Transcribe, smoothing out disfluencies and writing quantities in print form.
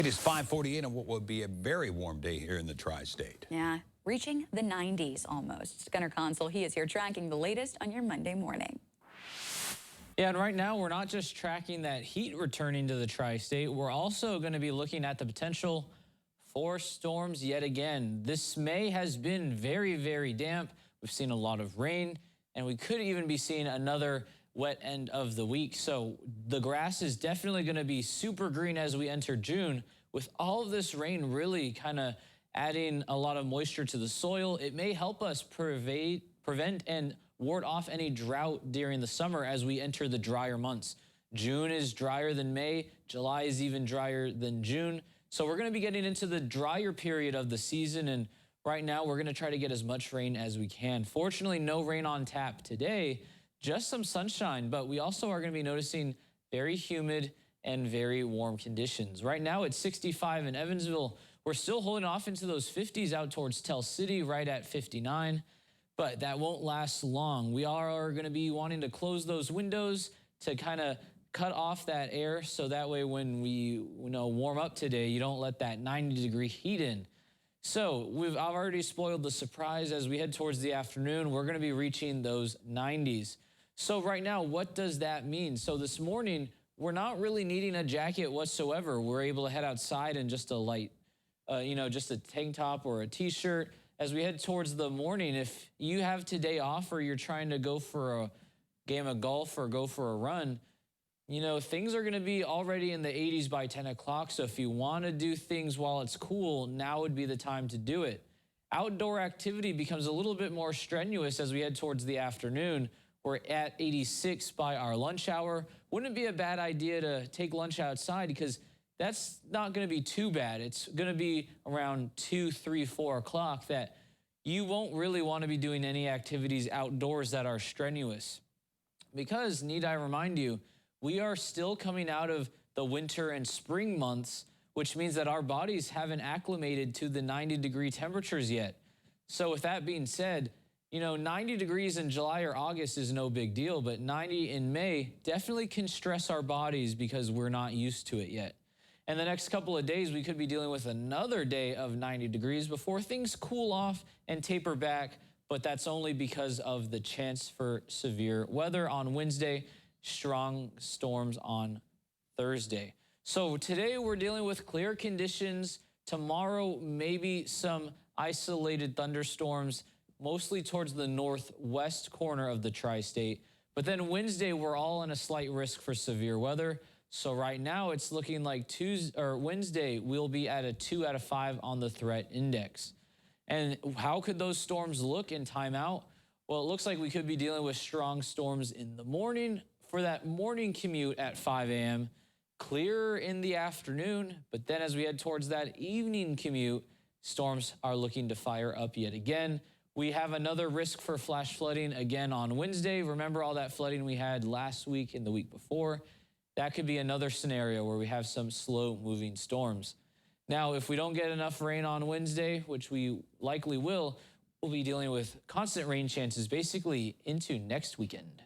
It is 5:48 on what will be a very warm day here in the tri-state. Yeah, reaching the 90s almost. Gunnar Console, he is here tracking the latest on your Monday morning. Yeah, and right now we're not just tracking that heat returning to the tri-state. We're also going to be looking at the potential for storms yet again. This May has been very, very damp. We've seen a lot of rain, and we could even be seeing another wet end of the week. So the grass is definitely going to be super green as we enter June. With all of this rain really kind of adding a lot of moisture to the soil, it may help us prevent and ward off any drought during the summer as we enter the drier months. June is drier than May. July is even drier than June. So we're going to be getting into the drier period of the season, and right now we're going to try to get as much rain as we can. Fortunately, no rain on tap today, just some sunshine, but we also are going to be noticing very humid and very warm conditions. Right now it's 65 in Evansville. We're still holding off into those 50s out towards Tell City, right at 59, but that won't last long. We are going to be wanting to close those windows to kind of cut off that air, so that way when we warm up today, you don't let that 90-degree heat in. So I've already spoiled the surprise. As we head towards the afternoon, we're going to be reaching those 90s. So right now, what does that mean? So this morning, we're not really needing a jacket whatsoever. We're able to head outside in just a light, just a tank top or a t-shirt. As we head towards the morning, if you have today off or you're trying to go for a game of golf or go for a run, things are going to be already in the 80s by 10 o'clock. So if you want to do things while it's cool, now would be the time to do it. Outdoor activity becomes a little bit more strenuous as we head towards the afternoon. We're at 86 by our lunch hour. Wouldn't it be a bad idea to take lunch outside, because that's not going to be too bad. It's going to be around 2, 3, 4 o'clock that you won't really want to be doing any activities outdoors that are strenuous. Because, need I remind you, we are still coming out of the winter and spring months, which means that our bodies haven't acclimated to the 90-degree temperatures yet. So with that being said, 90 degrees in July or August is no big deal, but 90 in May definitely can stress our bodies because we're not used to it yet. And the next couple of days, we could be dealing with another day of 90 degrees before things cool off and taper back, but that's only because of the chance for severe weather on Wednesday, strong storms on Thursday. So today we're dealing with clear conditions. Tomorrow, maybe some isolated thunderstorms, mostly towards the northwest corner of the tri-state. But then Wednesday, we're all in a slight risk for severe weather. So right now, it's looking like Wednesday, we'll be at a 2 out of 5 on the threat index. And how could those storms look in timeout? Well, it looks like we could be dealing with strong storms in the morning for that morning commute at 5 a.m., clearer in the afternoon, but then as we head towards that evening commute, storms are looking to fire up yet again. We have another risk for flash flooding again on Wednesday. Remember all that flooding we had last week and the week before? That could be another scenario where we have some slow-moving storms. Now, if we don't get enough rain on Wednesday, which we likely will, we'll be dealing with constant rain chances basically into next weekend.